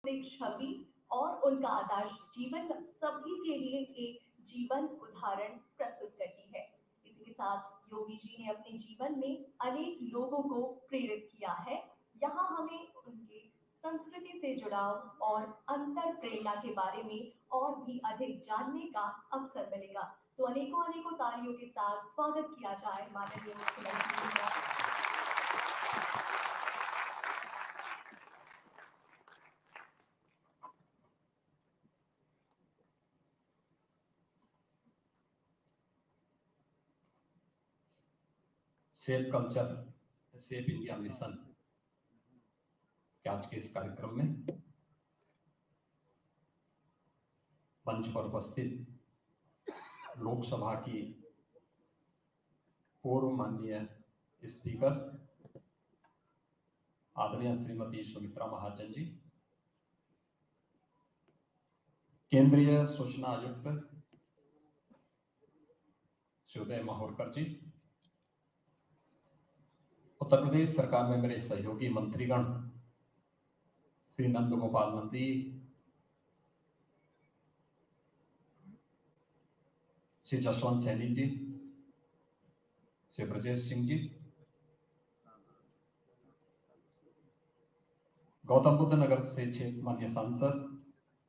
सांस्कृतिक छवि और उनका आदर्श जीवन सभी के लिए एक जीवन उदाहरण प्रस्तुत करती है। इसी के साथ योगी जी ने अपने जीवन में अनेक लोगों को प्रेरित किया है। यहाँ हमें उनके संस्कृति से जुड़ाव और अंतर प्रेरणा के बारे में और भी अधिक जानने का अवसर मिलेगा। तो अनेकों अनेकों तालियों के साथ स्वागत किया जाए माननीय मुख्यमंत्री जी का। Safe culture safe India mission के आज के इस कार्यक्रम में मंच पर उपस्थित लोकसभा की पूर्व माननीय स्पीकर आदरणीय श्रीमती सुमित्रा महाजन जी, केंद्रीय सूचना आयुक्त श्री उदय माहूरकर जी, उत्तर प्रदेश सरकार में मेरे सहयोगी मंत्रीगण श्री नंद गोपाल नंदी, श्री जसवंत सैनी जी, श्री ब्रजेश सिंह जी, गौतम बुद्ध नगर से क्षेत्र माननीय सांसद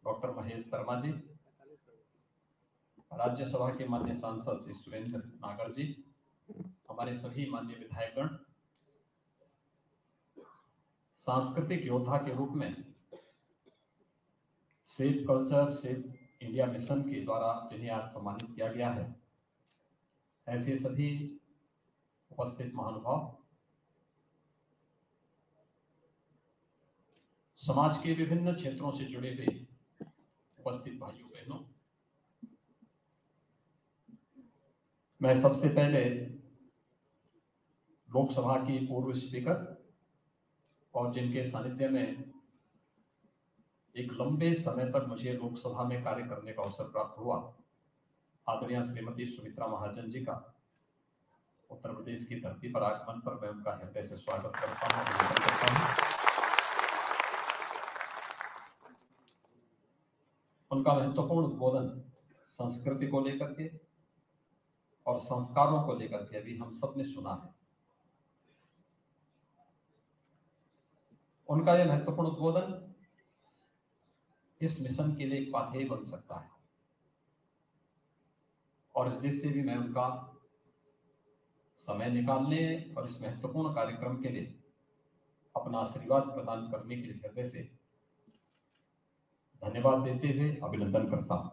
डॉक्टर महेश शर्मा जी, राज्यसभा के माननीय सांसद श्री सुरेंद्र नागर जी, हमारे सभी माननीय विधायकगण, सांस्कृतिक योद्धा के रूप में safe culture safe India mission के द्वारा जिन्हें आज सम्मानित किया गया है, ऐसे सभी उपस्थित महानुभाव, समाज के विभिन्न क्षेत्रों से जुड़े हुए उपस्थित भाइयों बहनों, मैं सबसे पहले लोकसभा की पूर्व स्पीकर और जिनके सानिध्य में एक लंबे समय तक मुझे लोकसभा में कार्य करने का अवसर प्राप्त हुआ, आदरणीय श्रीमती सुमित्रा महाजन जी का उत्तर प्रदेश की धरती पर आगमन पर मैं उनका हृदय से स्वागत करता हूं। उनका महत्वपूर्ण उद्बोधन संस्कृति को लेकर के और संस्कारों को लेकर के अभी हम सब ने सुना है। उनका यह महत्वपूर्ण उद्बोधन इस मिशन के लिए एक पाथेय बन सकता है और इस दृष्टि से भी मैं उनका समय निकालने और इस महत्वपूर्ण कार्यक्रम के लिए अपना आशीर्वाद प्रदान करने के लिए हृदय से धन्यवाद देते हुए अभिनंदन करता हूं।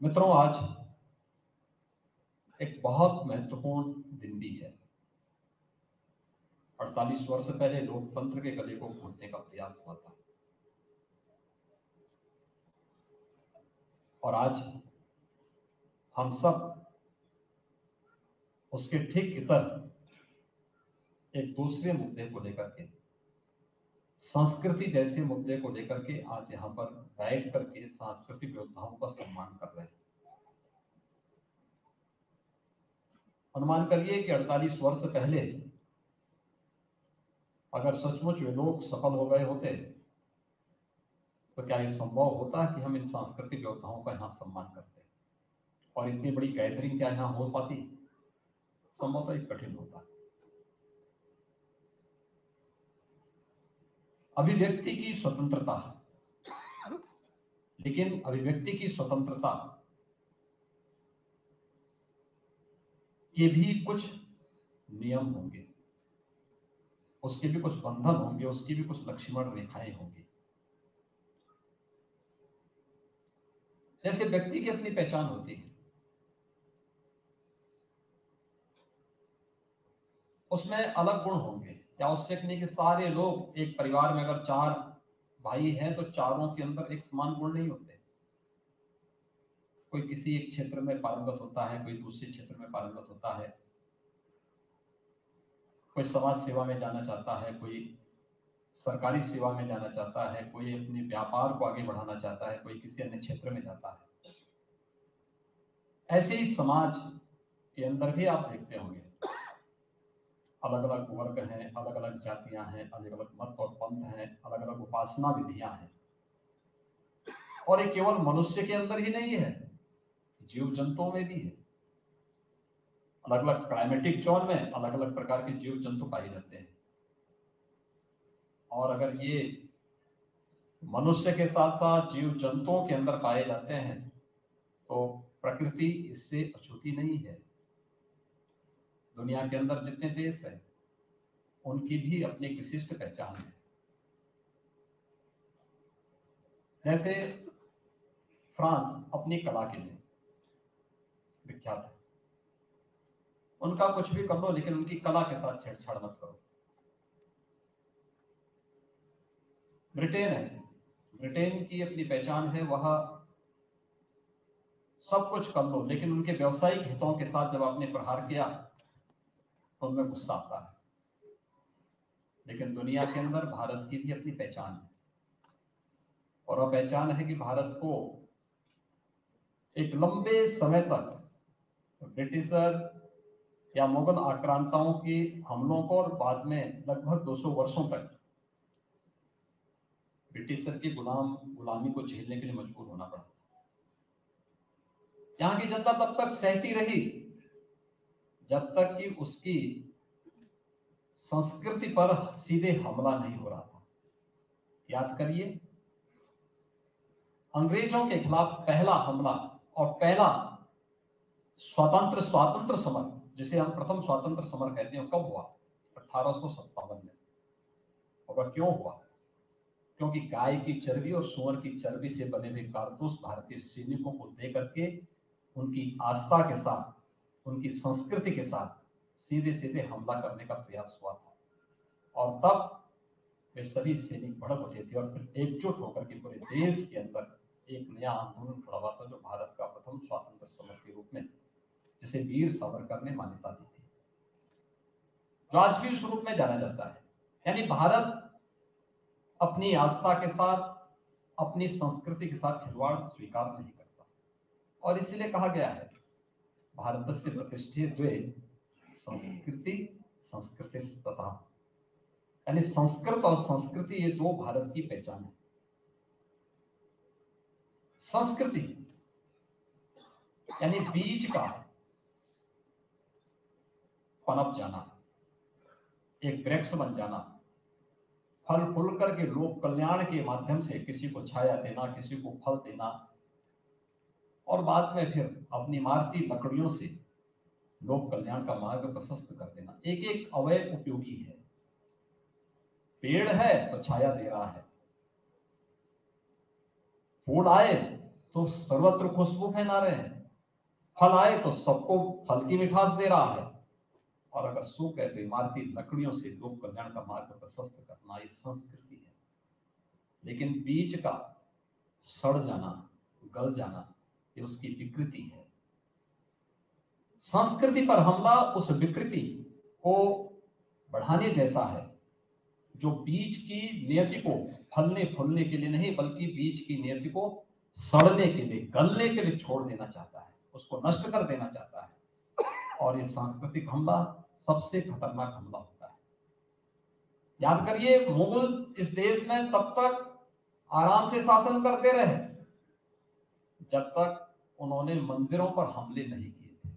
मित्रों, आज एक बहुत महत्वपूर्ण दिन भी है। 48 वर्ष पहले लोकतंत्र के गले को घोंटने का प्रयास हुआ था और आज हम सब उसके ठीक इतर एक दूसरे मुद्दे को लेकर के, संस्कृति जैसे मुद्दे को लेकर के आज यहां पर बैठ करके सांस्कृतिक योद्धाओं का सम्मान कर रहे हैं। अनुमान करिए कि 48 वर्ष पहले अगर सचमुच वे लोग सफल हो गए होते तो क्या यह संभव होता कि हम इन सांस्कृतिक योद्धाओं का यहां सम्मान करते और इतनी बड़ी गैदरिंग क्या यहां हो पाती? संभवतः ही कठिन होता। अभिव्यक्ति की स्वतंत्रता, लेकिन अभिव्यक्ति की स्वतंत्रता के भी कुछ नियम होंगे, उसके भी कुछ बंधन होंगे, उसकी भी कुछ लक्ष्मण रेखाएं होंगी। जैसे व्यक्ति की अपनी पहचान होती है, उसमें अलग गुण होंगे। क्या आवश्यक नहीं कि सारे लोग एक परिवार में अगर 4 भाई हैं तो चारों के अंदर एक समान गुण नहीं होते। कोई किसी एक क्षेत्र में पारंगत होता है, कोई दूसरे क्षेत्र में पारंगत होता है, कोई समाज सेवा में जाना चाहता है, कोई सरकारी सेवा में जाना चाहता है, कोई अपने व्यापार को आगे बढ़ाना चाहता है, कोई किसी अन्य क्षेत्र में जाता है। ऐसे ही समाज के अंदर भी आप देखते होंगे अलग अलग वर्ग हैं, अलग अलग जातियां हैं, अलग अलग मत और पंथ हैं, अलग अलग उपासना विधियां हैं। और ये केवल मनुष्य के अंदर ही नहीं है, जीव जंतुओं में भी है। अलग अलग क्लाइमेटिक जोन में अलग अलग प्रकार के जीव जंतु पाए जाते हैं। और अगर ये मनुष्य के साथ साथ जीव जंतुओं के अंदर पाए जाते हैं तो प्रकृति इससे अछूती नहीं है। दुनिया के अंदर जितने देश हैं उनकी भी अपनी विशिष्ट पहचान है। जैसे फ्रांस अपनी कला के लिए विख्यात है। उनका कुछ भी कर लो लेकिन उनकी कला के साथ छेड़छाड़ मत करो। ब्रिटेन है, ब्रिटेन की अपनी पहचान है, वह सब कुछ कर लो लेकिन उनके व्यवसायिक हितों के साथ जब आपने प्रहार किया तो उनमें गुस्सा आता है। लेकिन दुनिया के अंदर भारत की भी अपनी पहचान है, और वह पहचान है कि भारत को एक लंबे समय तक ब्रिटिशर या मुगल आक्रांताओं के हमलों को और बाद में लगभग 200 वर्षों तक ब्रिटिशर की गुलामी को झेलने के लिए मजबूर होना पड़ा। यहाँ की जनता तब तक सहती रही जब तक कि उसकी संस्कृति पर सीधे हमला नहीं हो रहा था। याद करिए, अंग्रेजों के खिलाफ पहला हमला और पहला स्वातंत्र समर, जिसे हम प्रथम स्वातंत्र समर कहते हैं, कब हुआ? 1857 में। और वह क्यों हुआ? क्योंकि गाय की चर्बी और सूअर की चर्बी से बने हुए कारतूस भारतीय सैनिकों को दे करके उनकी आस्था के साथ, उनकी संस्कृति के साथ सीधे सीधे हमला करने का प्रयास हुआ था। और तब वे सभी सैनिक भड़क उठे थे और फिर एकजुट होकर के पूरे देश के अंदर एक नया आंदोलन खड़ा हुआ था, जो भारत का प्रथम स्वातंत्र समर के रूप में, जिसे वीर सावरकर ने मान्यता दी थी, जो आज भी उस रूप में जाना जाता है। यानी भारत अपनी आस्था के साथ, अपनी संस्कृति के साथ खिलवाड़ स्वीकार नहीं करता, और इसलिए कहा गया है भारत से प्रतिष्ठित द्वे संस्कृति संस्कृति तथा, यानी संस्कृत और संस्कृति, ये दो भारत की पहचान है। संस्कृति यानी बीज का पनप जाना, एक वृक्ष बन जाना, फल फूल करके लोक कल्याण के माध्यम से किसी को छाया देना, किसी को फल देना, और बाद में फिर अपनी मारती लकड़ियों से लोक कल्याण का मार्ग प्रशस्त कर देना। एक एक अवयव उपयोगी है। पेड़ है तो छाया दे रहा है, फूल आए तो सर्वत्र खुशबू फैला रहे हैं, फल आए तो सबको फल की मिठास दे रहा है, और अगर सूख है तो इमारती लकड़ियों से लोक कल्याण का मार्ग प्रशस्त करना, ये संस्कृति है। लेकिन बीज का सड़ जाना, गल जाना, ये उसकी विकृति है। संस्कृति पर हमला उस विकृति को बढ़ाने जैसा है, जो बीज की नियति को फलने फूलने के लिए नहीं, बल्कि बीज की नियति को सड़ने के लिए, गलने के लिए छोड़ देना चाहता है, उसको नष्ट कर देना चाहता है। और ये सांस्कृतिक हमला सबसे खतरनाक हमला होता है। याद करिए, मुगल इस देश में तब तक आराम से शासन करते रहे जब तक उन्होंने मंदिरों पर हमले नहीं किए थे।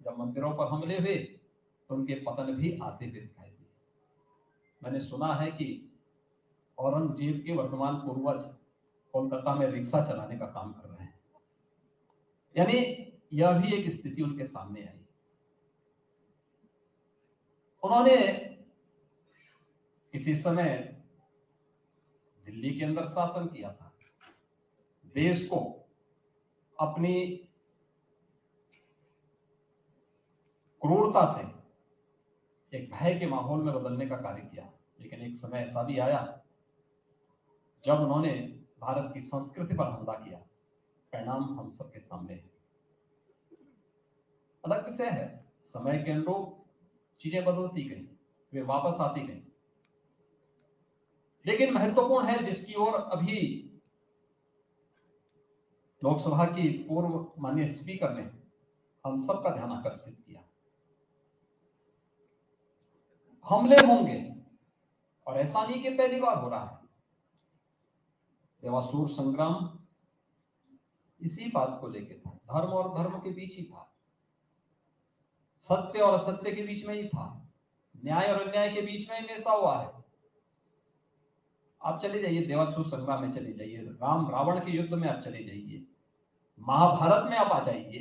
जब मंदिरों पर हमले हुए तो उनके पतन भी आते हुए दिखाई दिए। मैंने सुना है कि औरंगजेब के वर्तमान पूर्वज कोलकाता में रिक्शा चलाने का काम कर रहे हैं। यानी यह भी एक स्थिति उनके सामने आई। उन्होंने किसी समय दिल्ली के अंदर शासन किया था, देश को अपनी क्रूरता से एक भय के माहौल में बदलने का कार्य किया। लेकिन एक समय ऐसा भी आया जब उन्होंने भारत की संस्कृति पर हमला किया। परिणाम हम सबके सामने है। अलग विषय है, समय के अनुरूप चीजें बदलती गई, वे वापस आती गई। लेकिन महत्वपूर्ण है, जिसकी ओर अभी लोकसभा की पूर्व माननीय स्पीकर ने हम सबका ध्यान आकर्षित किया, हमले होंगे, और ऐसा नहीं कि पहली बार हो रहा है। देवासुर संग्राम इसी बात को लेकर था, धर्म और धर्म के बीच ही था, सत्य और असत्य के बीच में ही था, न्याय और अन्याय के बीच में हमेशा हुआ है। आप चले जाइए देवासुर संग्राम में, चले जाइए राम रावण के युद्ध में, आप चले जाइए महाभारत में, आप आ जाइए,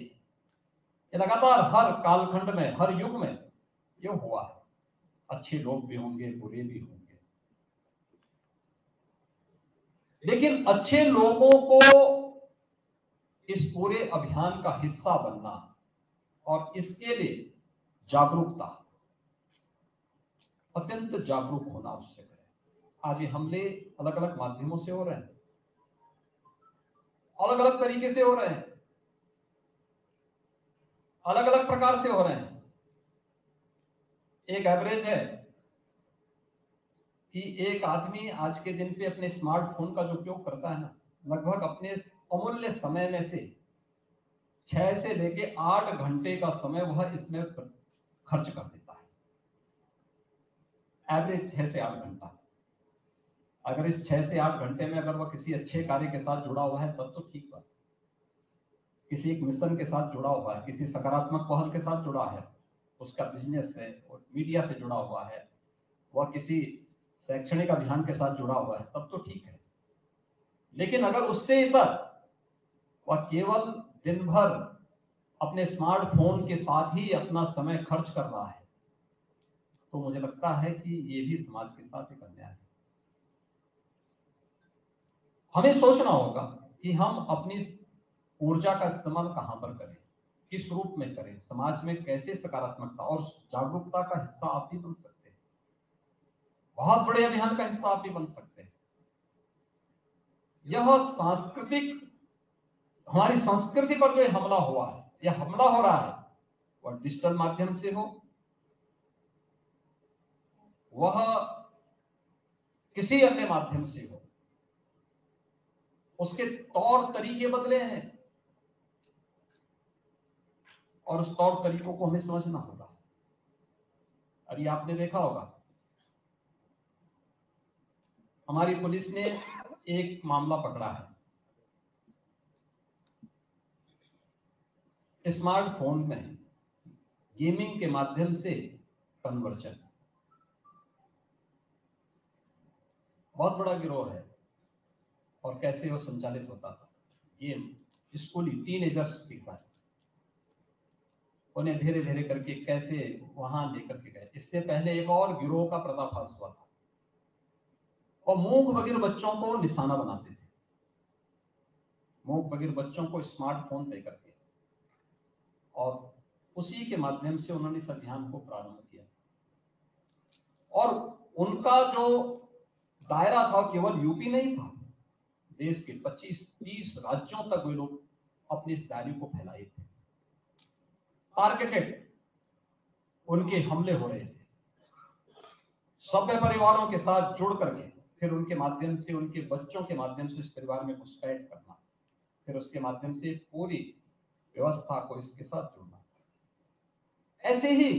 ये लगातार हर कालखंड में, हर युग में ये हुआ है। अच्छे लोग भी होंगे, बुरे भी होंगे, लेकिन अच्छे लोगों को इस पूरे अभियान का हिस्सा बनना और इसके लिए जागरूकता, अत्यंत जागरूक होना आवश्यक है। आज ये हमले अलग अलग माध्यमों से हो रहे हैं, अलग अलग तरीके से हो रहे हैं, अलग अलग प्रकार से हो रहे हैं। एक एवरेज है कि एक आदमी आज के दिन पे अपने स्मार्टफोन का जो उपयोग करता है ना, लगभग अपने अमूल्य समय में से 6 से लेके 8 घंटे का समय वह इसमें खर्च कर देता है। एवरेज 6 से 8 घंटा। अगर इस 6 से 8 घंटे में अगर वह किसी अच्छे कार्य के साथ जुड़ा हुआ है तब तो ठीक बात, किसी एक मिशन के साथ जुड़ा हुआ है, किसी सकारात्मक पहल के साथ जुड़ा है, उसका बिजनेस है और मीडिया से जुड़ा हुआ है, वह किसी शैक्षणिक अभियान के साथ जुड़ा हुआ है, तब तो ठीक है। लेकिन अगर उससे इतर वह केवल दिन भर अपने स्मार्टफोन के साथ ही अपना समय खर्च कर रहा है, तो मुझे लगता है कि ये भी समाज के साथ एक अन्याय है। हमें सोचना होगा कि हम अपनी ऊर्जा का इस्तेमाल कहां पर करें, किस रूप में करें, समाज में कैसे सकारात्मकता और जागरूकता का हिस्सा आप भी बन सकते हैं, बहुत बड़े अभियान का हिस्सा आप भी बन सकते हैं। यह सांस्कृतिक, हमारी संस्कृति पर जो हमला हुआ है, यह हमला हो रहा है, वह डिजिटल माध्यम से हो, वह किसी अन्य माध्यम से हो, उसके तौर तरीके बदले हैं और उस तौर तरीकों को हमें समझना होगा। अभी आपने देखा होगा, हमारी पुलिस ने एक मामला पकड़ा है, स्मार्टफोन में गेमिंग के माध्यम से कन्वर्जन, बहुत बड़ा गिरोह है। और कैसे वो संचालित होता था, गेम स्कूली टीनेजर्स के साथ, उन्हें धीरे धीरे करके कैसे वहां लेकर के गए। इससे पहले एक और गिरोह का पर्दाफाश हुआ था, और मूक बधिर बच्चों को निशाना बनाते थे, मूक बधिर बच्चों को स्मार्टफोन दे करके, और उसी के माध्यम से उन्होंने इस अभियान को प्रारंभ किया। और उनका जो दायरा था केवल यूपी नहीं था, देश के 25-30 राज्यों तक वे लोग अपने इस दायरे को फैलाए थे। टारगेटेड उनके हमले हो रहे थे, सभ्य परिवारों के साथ जुड़ करके फिर उनके माध्यम से, उनके बच्चों के माध्यम से इस परिवार में घुसपैठ करना, फिर उसके माध्यम से पूरी व्यवस्था को इसके साथ जोड़ना। ऐसे ही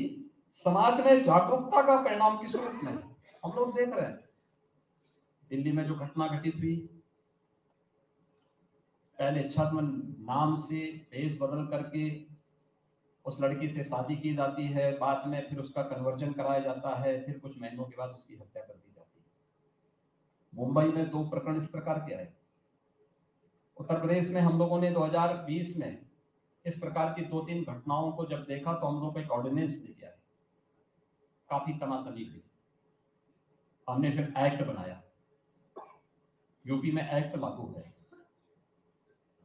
समाज में जागरूकता का परिणाम किस रूप में हम लोग देख रहे हैं। दिल्ली में जो घटना घटित हुई, पहले छद्म नाम से भेष बदल करके उस लड़की से शादी की जाती है, बाद में फिर उसका कन्वर्जन कराया जाता है, फिर कुछ महीनों के बाद उसकी हत्या कर दी जाती है। मुंबई में 2 प्रकरण इस प्रकार के आए। उत्तर प्रदेश में हम लोगों ने 2020 में इस प्रकार की 2-3 घटनाओं को जब देखा तो हम लोग एक ऑर्डिनेंस लेके आए, काफी तनातनी हुई, हमने फिर एक्ट बनाया, यूपी में एक्ट लागू है।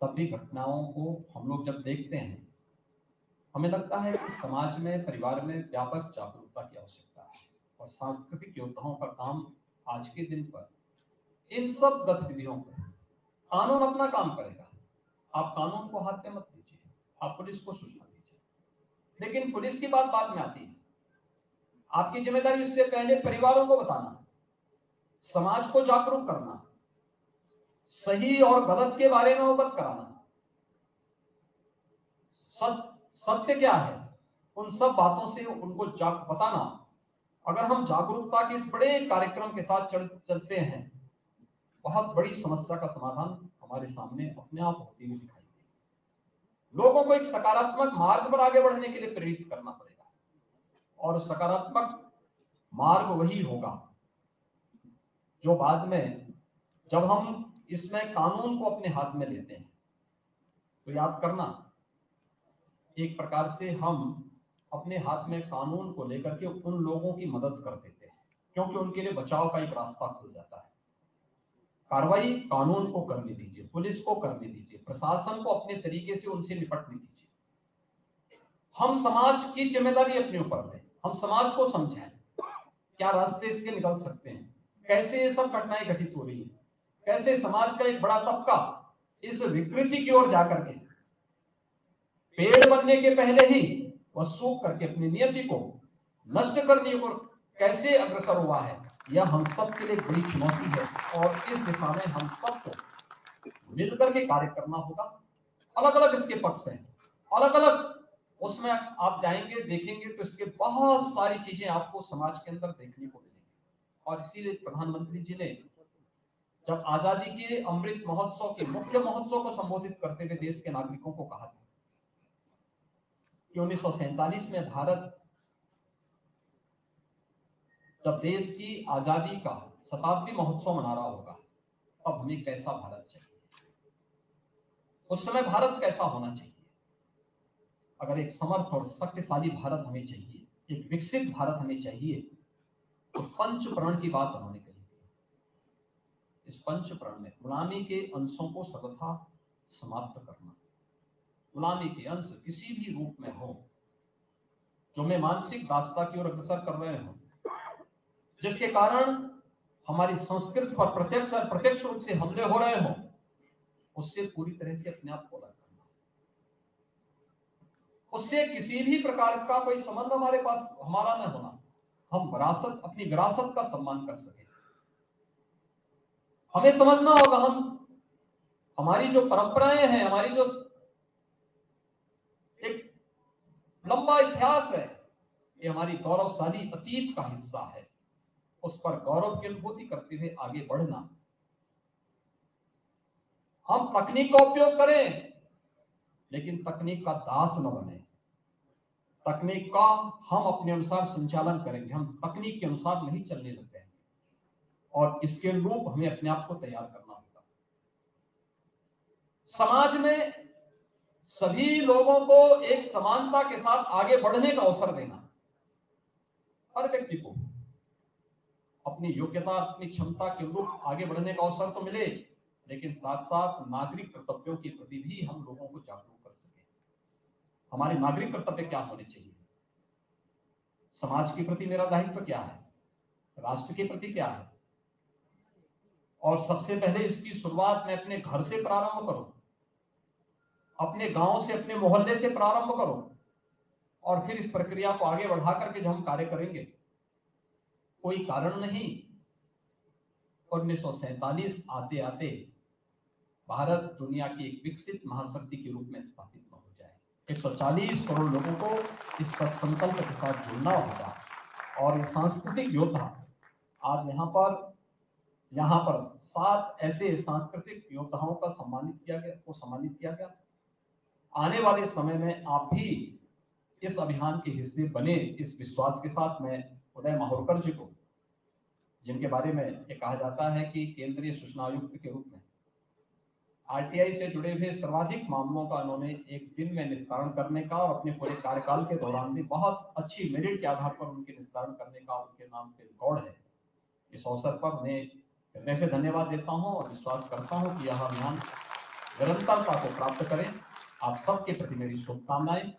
तब भी घटनाओं को हम लोग जब देखते हैं, हमें लगता है कि समाज में, परिवार में व्यापक जागरूकता की आवश्यकता है, और सांस्कृतिक योद्धाओं का काम आज के दिन पर इन सब गतिविधियों पर, कानून अपना काम करेगा, आप कानून को हाथ में मत दीजिए, आप पुलिस को सूचना दीजिए, लेकिन पुलिस की बात बाद में आती है। आपकी जिम्मेदारी इससे पहले परिवारों को बताना, समाज को जागरूक करना, सही और गलत के बारे में अवगत कराना, सत्य क्या है, उन सब बातों से उनको बताना, अगर हम जागरूकता के इस बड़े कार्यक्रम के साथ चलते हैं, बहुत बड़ी समस्या का समाधान हमारे सामने अपने आप होती हुई दिखाई देगी। लोगों को एक सकारात्मक मार्ग पर आगे बढ़ने के लिए प्रेरित करना पड़ेगा, और सकारात्मक मार्ग वही होगा जो बाद में जब हम इसमें कानून को अपने हाथ में लेते हैं, तो याद करना, एक प्रकार से हम अपने हाथ में कानून को लेकर के उन लोगों की मदद कर देते हैं, क्योंकि उनके लिए बचाव का एक रास्ता खुल जाता है। कार्रवाई कानून को करने दीजिए, पुलिस को करने दीजिए, प्रशासन को अपने तरीके से उनसे निपटने दीजिए। हम समाज की जिम्मेदारी अपने ऊपर लें, हम समाज को समझाएं क्या रास्ते इसके निकल सकते हैं, कैसे ये सब घटनाएं घटित हो रही है, कैसे समाज का एक बड़ा तबका इस विकृति की ओर जाकर के पेड़ बनने के पहले ही वह सूख करके अपनी नियति को नष्ट करने की ओर कैसे अग्रसर हुआ है, यह हम सब के लिए बड़ी चुनौती है, और इस दिशा में हम सबको मिलकर के कार्य करना होगा। अलग अलग इसके पक्ष हैं, अलग अलग उसमें आप जाएंगे देखेंगे तो इसके बहुत सारी चीजें आपको समाज के अंदर देखने को मिलेंगी। और इसीलिए प्रधानमंत्री जी ने जब आजादी के अमृत महोत्सव के मुख्य महोत्सव को संबोधित करते हुए देश के नागरिकों को कहा था कि 1947 में भारत जब देश की आजादी का शताब्दी महोत्सव मना रहा होगा, तब हमें कैसा भारत चाहिए, उस समय भारत कैसा होना चाहिए। अगर एक समर्थ और शक्तिशाली भारत हमें चाहिए, एक विकसित भारत हमें चाहिए, तो पंच प्रण की बात उन्होंने कही। इस पंच प्रण में गुलामी के अंशों को सर्वथा समाप्त करना, गुलामी के अंश किसी भी रूप में हो जो मैं मानसिक दासता की ओर अग्रसर कर रहे हो, जिसके कारण हमारी संस्कृति पर प्रत्यक्ष और अप्रत्यक्ष रूप से हमले हो रहे हो, उससे पूरी तरह से अपने आप को अलग करना। उससे किसी भी प्रकार का कोई संबंध हमारे पास हमारा न होना, हम विरासत अपनी विरासत का सम्मान कर सके। हमें समझना होगा हमारी जो परंपराएं हैं, हमारी जो एक लंबा इतिहास है, ये हमारी गौरवशाली अतीत का हिस्सा है। उस पर गौरव की अनुभूति करते हुए आगे बढ़ना। हम तकनीक का उपयोग करें, लेकिन तकनीक का दास न बने। तकनीक का हम अपने अनुसार संचालन करेंगे, हम तकनीक के अनुसार नहीं चलने लग जाएंगे, और इसके अनुरूप हमें अपने आप को तैयार करना होगा। समाज में सभी लोगों को एक समानता के साथ आगे बढ़ने का अवसर देना, हर व्यक्ति को अपनी योग्यता अपनी क्षमता के अनुरूप आगे बढ़ने का अवसर तो मिले, लेकिन साथ साथ नागरिक कर्तव्यों के प्रति भी हम लोगों को जागरूक कर सके। हमारे नागरिक कर्तव्य क्या होने चाहिए, समाज के प्रति मेरा दायित्व क्या है, राष्ट्र के प्रति क्या है, और सबसे पहले इसकी शुरुआत मैं अपने घर से प्रारंभ करूं, अपने गांव से, अपने मोहल्ले से प्रारंभ करो, और फिर इस प्रक्रिया को आगे बढ़ा करके जब हम कार्य करेंगे, कोई कारण नहीं 1947 आते आते भारत दुनिया की एक विकसित महाशक्ति के रूप में स्थापित न हो जाए। 140 करोड़ लोगों को इस संकल्प के साथ जुड़ना होगा, और ये सांस्कृतिक योद्धा आज यहाँ पर 7 ऐसे सांस्कृतिक योद्धाओं का सम्मानित किया गया। आने वाले समय में आप भी इस अभियान के हिस्से बने, इस विश्वास के साथ मैं उदय माहुरकर जी को, जिनके बारे में ये कहा जाता है कि केंद्रीय सूचना आयुक्त के रूप में आरटीआई से जुड़े हुए सर्वाधिक मामलों का उन्होंने एक दिन में निस्तारण करने का, और अपने पूरे कार्यकाल के दौरान भी बहुत अच्छी मेरिट के आधार पर उनके निस्तारण करने का उनके नाम पे रिकॉर्ड है। इस अवसर पर उन्हें हृदय से धन्यवाद देता हूं, और विश्वास करता हूं कि यह अभियान निरंतरता को प्राप्त करें। आप सबके प्रति मेरी शुभकामनाएं।